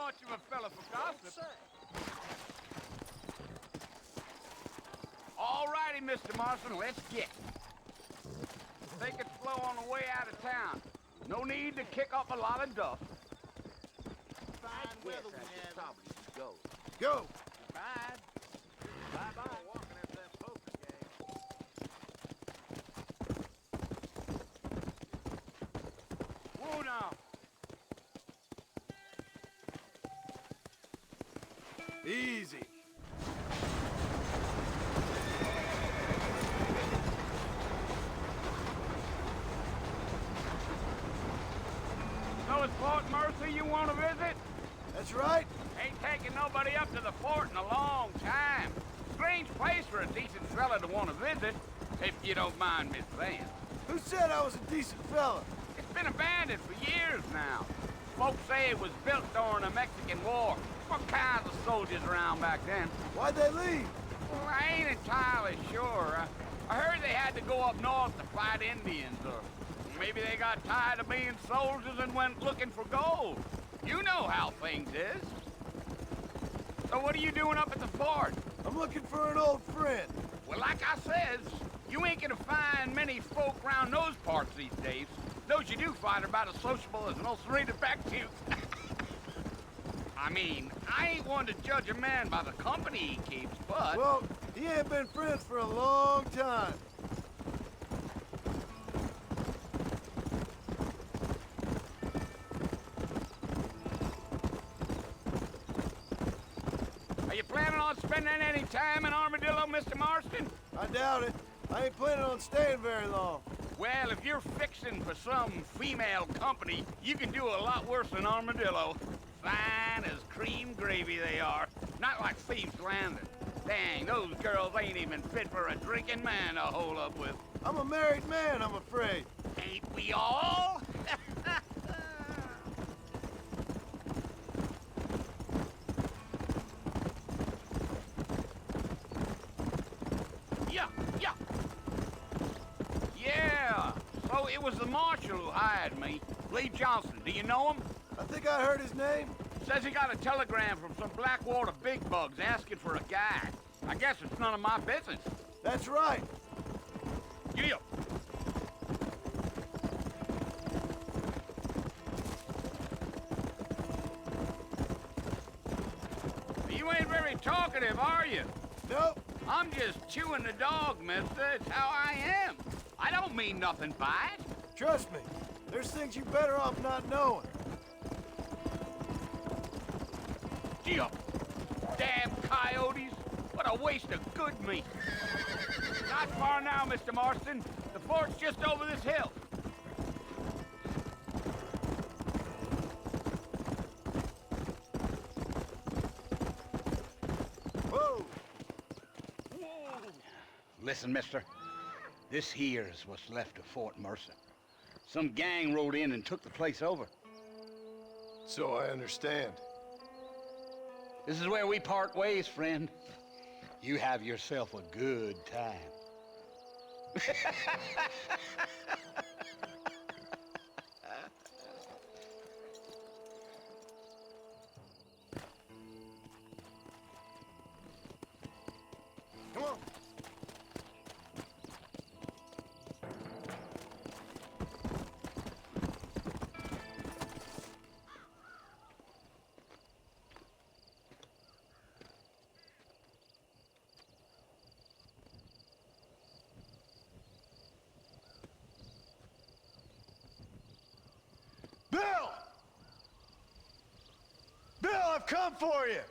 much of a fella for gossip. All righty, Mr. Marston, let's get. Take it slow on the way out of town. No need to kick up a lot of dust. Fine weather we have. Probably should go. Go! Bye. Bye-bye. Walking after that poker gang. Whoa now. Easy. So it's Fort Mercer you want to visit? That's right. Ain't taking nobody up to the fort in a long time. Strange place for a decent fella to want to visit, if you don't mind me saying. Who said I was a decent fella? It's been abandoned for years now. Folks say it was built during the Mexican War. What kinds of soldiers around back then? Why'd they leave? Well, I ain't entirely sure. I heard they had to go up north to fight Indians, or maybe they got tired of being soldiers and went looking for gold. You know how things is. So what are you doing up at the fort? I'm looking for an old friend. Well, like I says, you ain't gonna find many folk around those parts these days. Those you do find are about as sociable as an ulcerated back tooth. I mean, I ain't one to judge a man by the company he keeps, but... Well, he ain't been friends for a long time. Are you planning on spending any time in Armadillo, Mr. Marston? I doubt it. I ain't planning on staying very long. Well, if you're fixing for some female company, you can do a lot worse than Armadillo. Fine as cream gravy they are. Not like Thieves Landing. Dang, those girls ain't even fit for a drinking man to hole up with. I'm a married man, I'm afraid. Ain't we all? Yeah. Yeah, so it was the marshal who hired me. Lee Johnson, do you know him? I think I heard his name. Says he got a telegram from some Blackwater big bugs asking for a guide. I guess it's none of my business. That's right. Yeah. You ain't very talkative, are you? Nope. I'm just chewing the dog, mister. It's how I am. I don't mean nothing by it. Trust me. There's things you better off not knowing. Gee up. Damn coyotes. What a waste of good meat. Not far now, Mr. Marston. The fort's just over this hill. Whoa! Listen, mister. This here's what's left of Fort Mercer. Some gang rode in and took the place over. So I understand. This is where we part ways, friend. You have yourself a good time. Come on. Bill! Bill, I've come for you!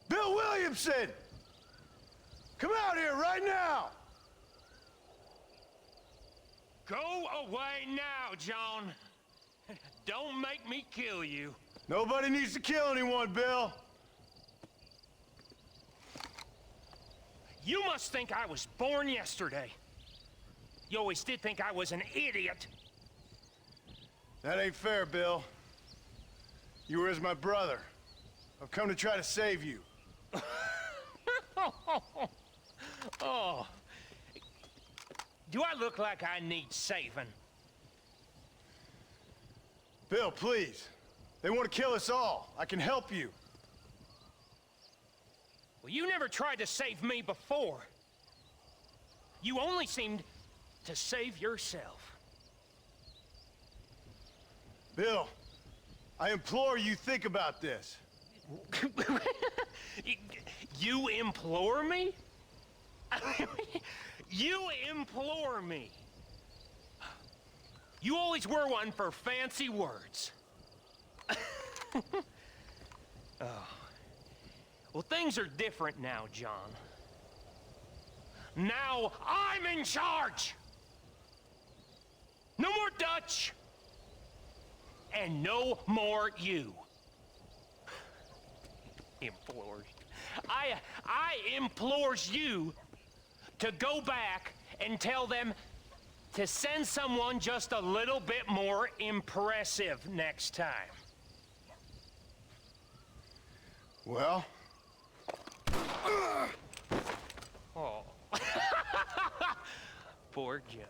Bill Williamson! Come out here right now! Go away now, John. Don't make me kill you. Nobody needs to kill anyone, Bill. You must think I was born yesterday. You always did think I was an idiot. That ain't fair, Bill. You were as my brother. I've come to try to save you. Oh. Do I look like I need saving? Bill, please. They want to kill us all. I can help you. Well, you never tried to save me before. You only seemed to save yourself. Bill, I implore you think about this. You implore me? You implore me. You always were one for fancy words. Oh. Well, things are different now, John. Now I'm in charge! No more Dutch! And no more you. Implores. I implores you to go back and tell them to send someone just a little bit more impressive next time. Well? Oh. Poor John.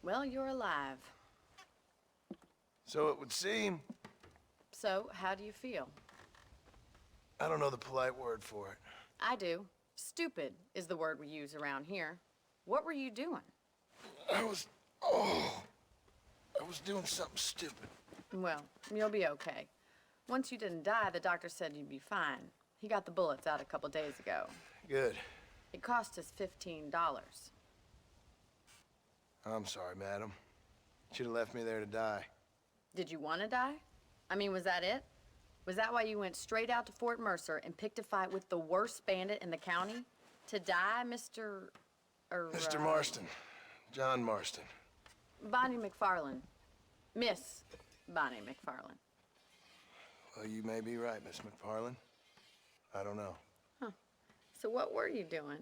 Well, you're alive. So it would seem. So, how do you feel? I don't know the polite word for it. I do. Stupid is the word we use around here. What were you doing? I was doing something stupid. Well, you'll be okay. Once you didn't die, the doctor said you'd be fine. He got the bullets out a couple days ago. Good. It cost us $15. I'm sorry, madam. Should have left me there to die. Did you want to die? I mean, was that it? Was that why you went straight out to Fort Mercer and picked a fight with the worst bandit in the county? To die, Mr. Mr. Marston. John Marston. Bonnie McFarlane. Miss Bonnie McFarlane. Well, you may be right, Miss McFarlane. I don't know. Huh. So what were you doing?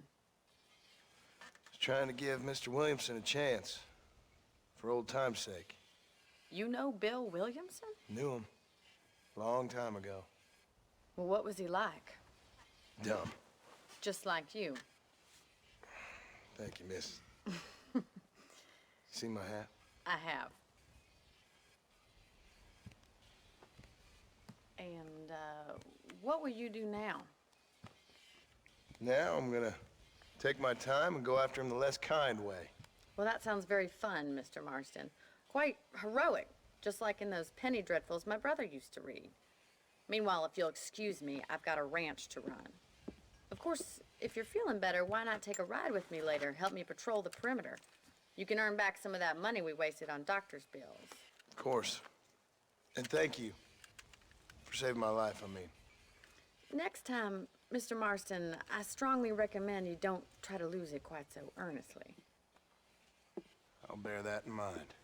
Just trying to give Mr. Williamson a chance. For old time's sake. You know Bill Williamson? Knew him. Long time ago. Well, what was he like? Dumb. Just like you. Thank you, miss. See my hat? I have. And, what will you do now? Now I'm gonna take my time and go after him the less kind way. Well, that sounds very fun, Mr. Marston. Quite heroic, just like in those penny dreadfuls my brother used to read. Meanwhile, if you'll excuse me, I've got a ranch to run. Of course, if you're feeling better, why not take a ride with me later? Help me patrol the perimeter. You can earn back some of that money we wasted on doctor's bills. Of course. And thank you for saving my life, I mean. Next time, Mr. Marston, I strongly recommend you don't try to lose it quite so earnestly. I'll bear that in mind.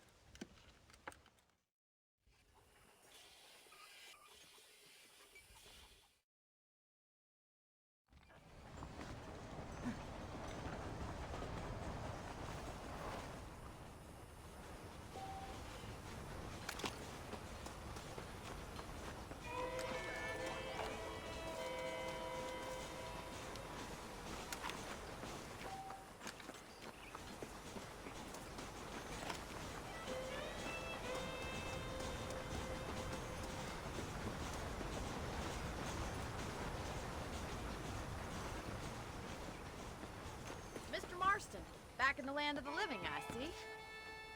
back in the land of the living, I see.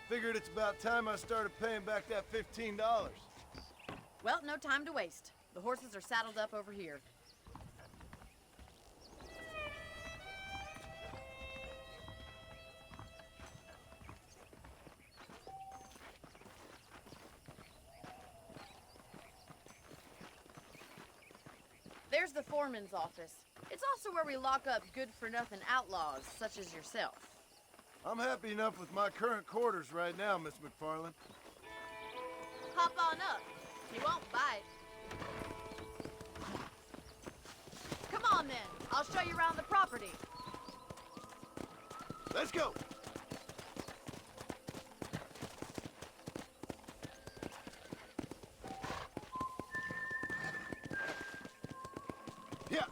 Figured it's about time I started paying back that $15. Well, no time to waste. The horses are saddled up over here. There's the foreman's office. It's also where we lock up good-for-nothing outlaws, such as yourself. I'm happy enough with my current quarters right now, Miss McFarland. Hop on up. He won't bite. Come on, then. I'll show you around the property. Let's go! Yeah.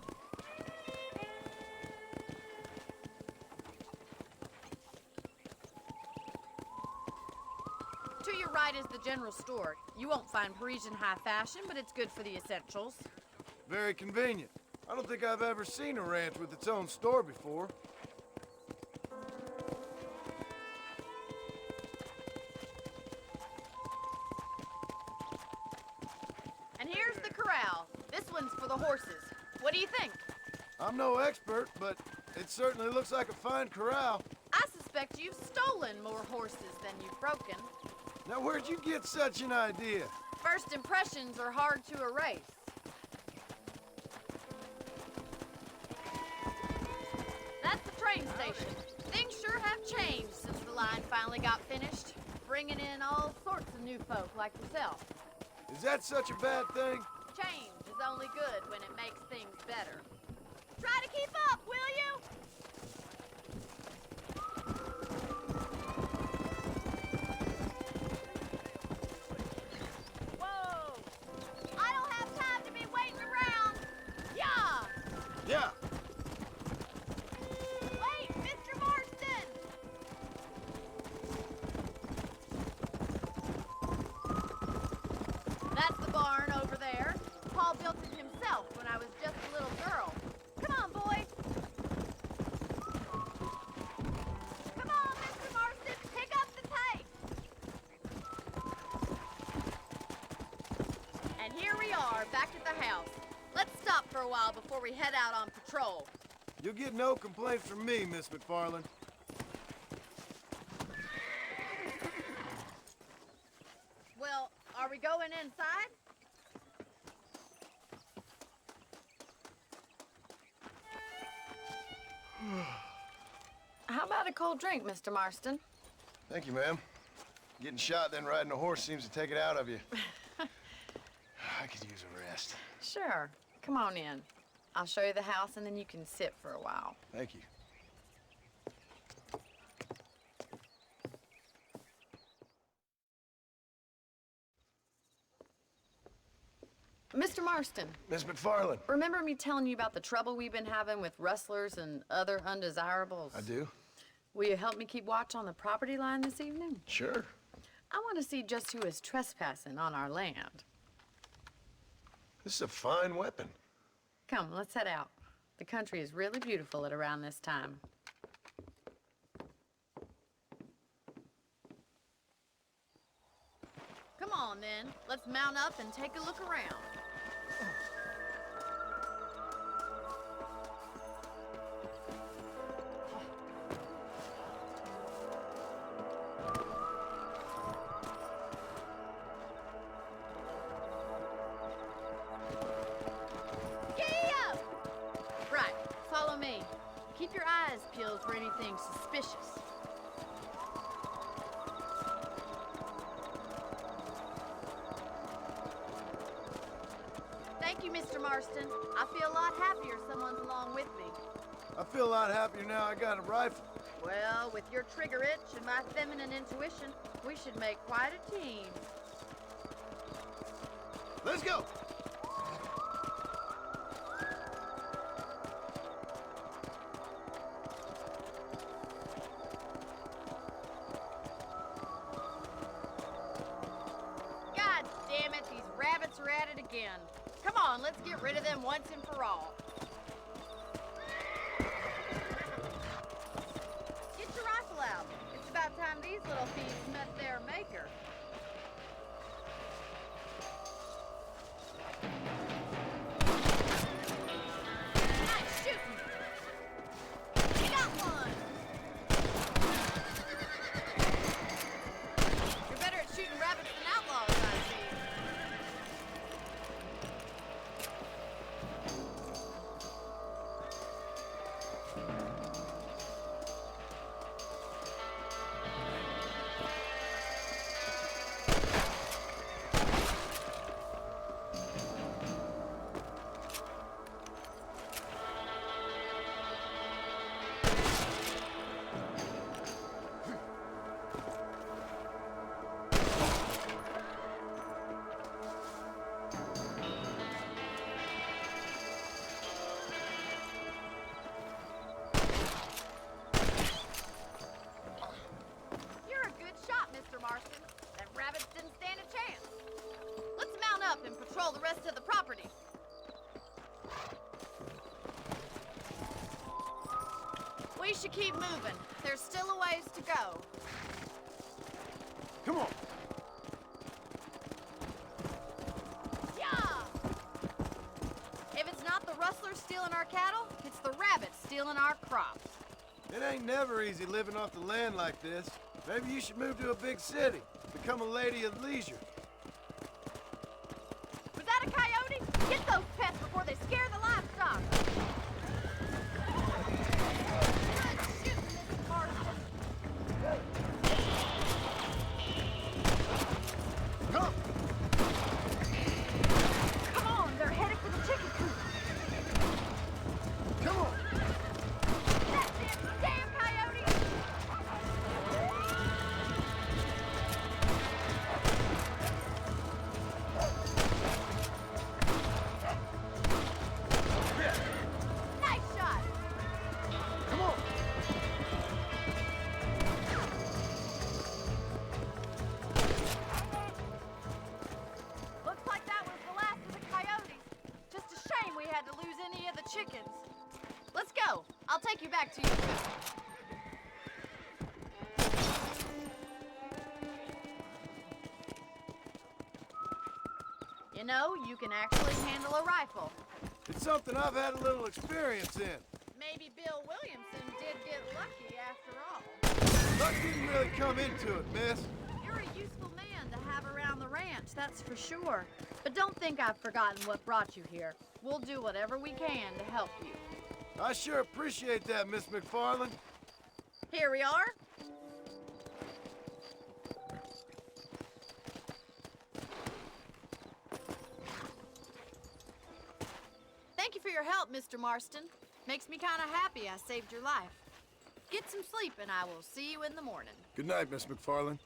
To your right is the general store. You won't find Parisian high fashion, but it's good for the essentials. Very convenient. I don't think I've ever seen a ranch with its own store before. And here's the corral. This one's for the horses. What do you think? I'm no expert, but it certainly looks like a fine corral. I suspect you've stolen more horses than you've broken. Now, where'd you get such an idea? First impressions are hard to erase. That's the train station. Things sure have changed since the line finally got finished, bringing in all sorts of new folk like yourself. Is that such a bad thing? Change is only good when it makes things better. Try to keep up, will you? Whoa! I don't have time to be waiting around. Yeah! Yeah. Wait, Mr. Marston! That's the barn over there. Paul built it himself when I was just a little girl. Come on, boy. Come on, Mr. Marston, pick up the pace. And here we are, back at the house. Let's stop for a while before we head out on patrol. You'll get no complaints from me, Miss McFarland. Well, are we going inside? How about a cold drink, Mr. Marston? Thank you, ma'am. Getting shot, then riding a horse seems to take it out of you. I could use a rest. Sure. Come on in. I'll show you the house, and then you can sit for a while. Thank you. Mr. Marston, Miss McFarland. remember me telling you about the trouble we've been having with rustlers and other undesirables? I do? Will you help me keep watch on the property line this evening? Sure. I want to see just who is trespassing on our land. This is a fine weapon. Come, let's head out. The country is really beautiful at around this time. Come on, then. Let's mount up and take a look around. Right, follow me. Keep your eyes peeled for anything suspicious. Thank you, Mr. Marston. I feel a lot happier someone's along with me. I feel a lot happier now I got a rifle. Well, with your trigger itch and my feminine intuition, we should make quite a team. Let's go! God damn it, these rabbits are at it again. Come on, let's get rid of them once and for all. Get your rifle out. It's about time these little thieves met their maker. Nice shooting! You got one! You're better at shooting rabbits than outlaws, I see. You're a good shot, Mr. Marston. That rabbits didn't stand a chance. Let's mount up and patrol the rest of the property. We should keep moving. There's still a ways to go. Come on. Yeah! If it's not the rustlers stealing our cattle, it's the rabbits stealing our crops. It ain't never easy living off the land like this. Maybe you should move to a big city. Become a lady of leisure. Was that a coyote? Get those pests before they scare the livestock. Good shooting, Mrs. Marston. Come! Come on, they're headed for the chicken coop. Come on! That's it, damn coyote! Nice shot! Come on! Looks like that was the last of the coyotes. Just a shame we had to lose any of the chickens. Let's go. I'll take you back to your coop. You know, you can actually handle a rifle. It's something I've had a little experience in. Maybe Bill Williamson did get lucky after all. Luck didn't really come into it, miss. You're a useful man to have around the ranch, that's for sure. But don't think I've forgotten what brought you here. We'll do whatever we can to help you. I sure appreciate that, Miss McFarland. Here we are. Thank you for your help, Mr. Marston. Makes me kind of happy I saved your life. Get some sleep and I will see you in the morning. Good night, Miss McFarland.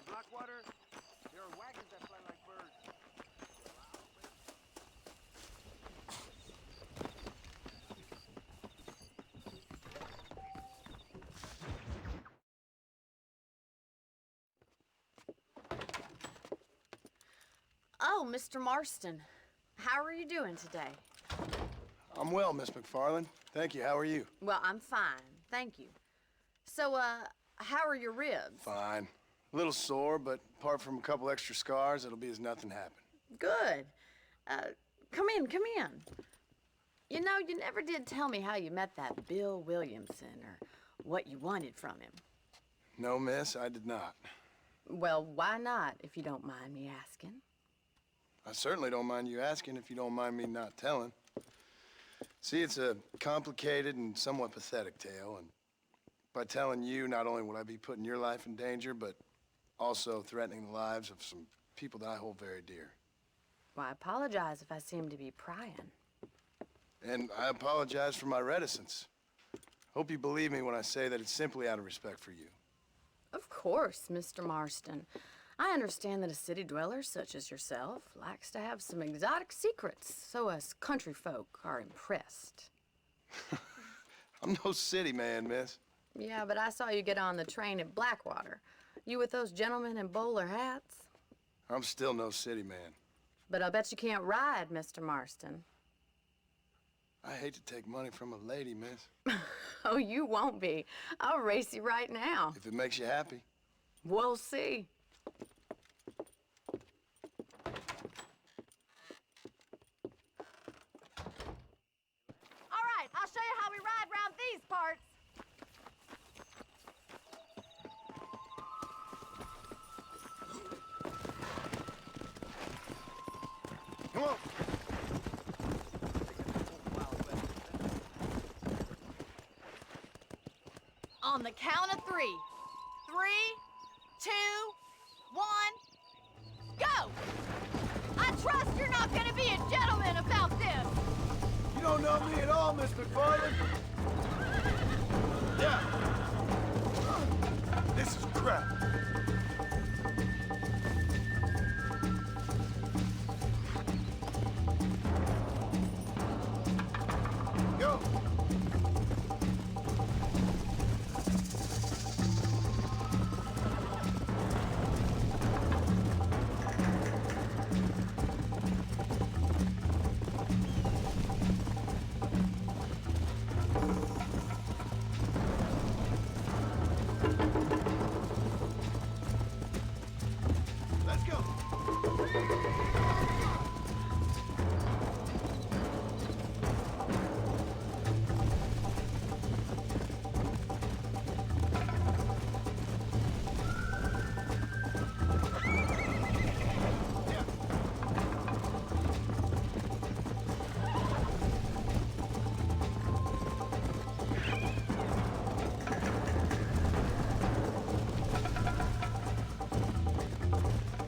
Blackwater, there are wagons that fly like birds. Oh, Mr. Marston. How are you doing today? I'm well, Miss McFarland. Thank you. How are you? Well, I'm fine. Thank you. So, how are your ribs? Fine. A little sore, but apart from a couple extra scars, it'll be as nothing happened. Good. Come in, come in. You know, you never did tell me how you met that Bill Williamson or what you wanted from him. No, miss, I did not. Well, why not, if you don't mind me asking? I certainly don't mind you asking if you don't mind me not telling. See, it's a complicated and somewhat pathetic tale, and by telling you, not only would I be putting your life in danger, but also threatening the lives of some people that I hold very dear. Well, I apologize if I seem to be prying. And I apologize for my reticence. Hope you believe me when I say that it's simply out of respect for you. Of course, Mr. Marston. I understand that a city dweller such as yourself likes to have some exotic secrets, so us country folk are impressed. I'm no city man, miss. Yeah, but I saw you get on the train at Blackwater. You with those gentlemen in bowler hats? I'm still no city man. But I'll bet you can't ride, Mr. Marston. I hate to take money from a lady, miss. Oh, you won't be. I'll race you right now. If it makes you happy. We'll see. All right, I'll show you how we ride around these parts. Come on. On the count of 3. 3, 2, 1, go! I trust you're not gonna be a gentleman about this. You don't know me at all, Miss McFarland. Yeah. This is crap. Go. Let's go.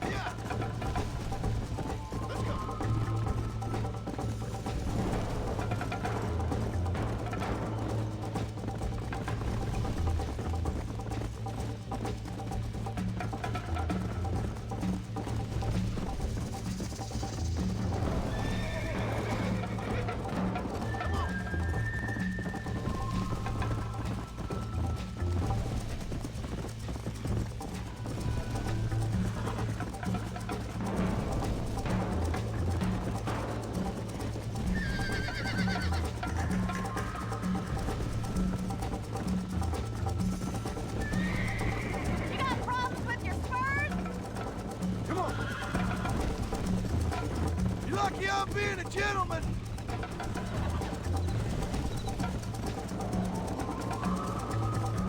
Yeah. Let's go. You got problems with your spurs? Come on. You're lucky I'm being a gentleman.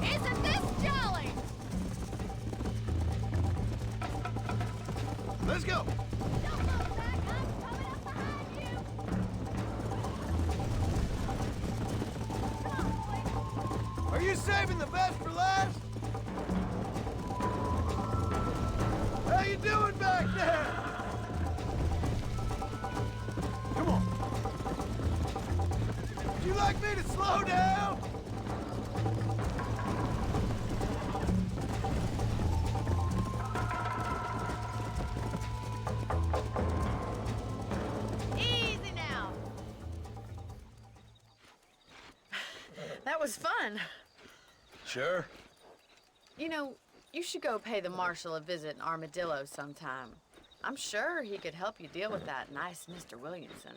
Isn't this jolly? Let's go. Don't look back, I'm coming up behind you. Come on, boy. Are you saving the best for last? How you doing back there? Come on. Would you like me to slow down? Easy now. That was fun. Sure. You know, you should go pay the marshal a visit in Armadillo sometime. I'm sure he could help you deal with that nice Mr. Williamson.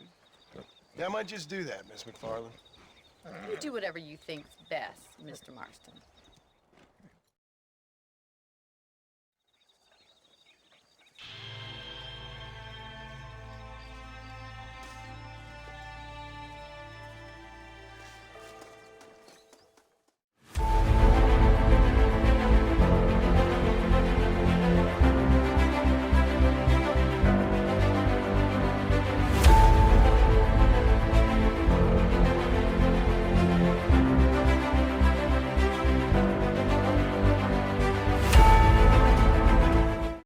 Yeah, I might just do that, Miss McFarland. You do whatever you think's best, Mr. Marston.